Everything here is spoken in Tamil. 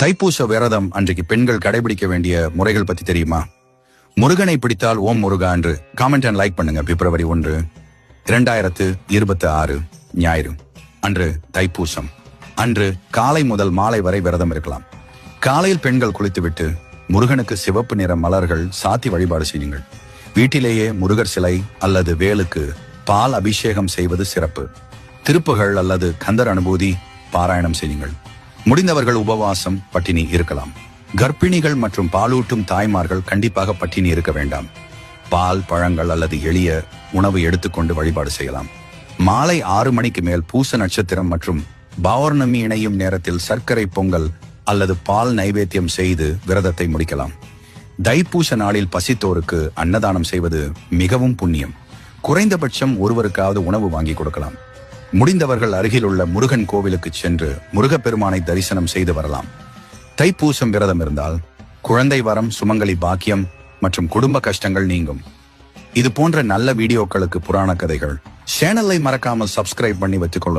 தைப்பூச விரதம் அன்றைக்கு பெண்கள் கடைபிடிக்க வேண்டிய முறைகள் பத்தி தெரியுமா? முருகனை பிடித்தால் ஓம் முருகா என்று காமெண்ட் அண்ட் லைக் பண்ணுங்க. பிப்ரவரி 1, 2026 ஞாயிறு அன்று தைப்பூசம். அன்று காலை முதல் மாலை வரை விரதம் இருக்கலாம். காலையில் பெண்கள் குளித்துவிட்டு முருகனுக்கு சிவப்பு நிற மலர்கள் சாத்தி வழிபாடு செய்யுங்கள். வீட்டிலேயே முருகர் சிலை அல்லது வேலுக்கு பால் அபிஷேகம் செய்வது சிறப்பு. திருப்புகள் அல்லது கந்தர் அனுபூதி பாராயணம் செய்யுங்கள். முடிந்தவர்கள் உபவாசம் பட்டினி இருக்கலாம். கர்ப்பிணிகள் மற்றும் பாலூட்டும் தாய்மார்கள் கண்டிப்பாக பட்டினி இருக்க வேண்டாம். பால், பழங்கள் அல்லது எளிய உணவு எடுத்துக்கொண்டு வழிபாடு செய்யலாம். மாலை 6 மணிக்கு மேல் பூச நட்சத்திரம் மற்றும் பௌர்ணமி இணையும் நேரத்தில் சர்க்கரை பொங்கல் அல்லது பால் நைவேத்தியம் செய்து விரதத்தை முடிக்கலாம். தைப்பூச நாளில் பசித்தோருக்கு அன்னதானம் செய்வது மிகவும் புண்ணியம். குறைந்தபட்சம் ஒருவருக்காவது உணவு வாங்கி கொடுக்கலாம். முடிந்தவர்கள் அருகில் உள்ள முருகன் கோவிலுக்கு சென்று முருகப்பெருமானை தரிசனம் செய்து வரலாம். தைப்பூசம் விரதம் இருந்தால் குழந்தை வரம், சுமங்கலி பாக்கியம் மற்றும் குடும்ப கஷ்டங்கள் நீங்கும். இது போன்ற நல்ல வீடியோக்களுக்கு புராண கதைகள் சேனலை மறக்காமல் சப்ஸ்கிரைப் பண்ணி வச்சுக்கொள்ளுங்க.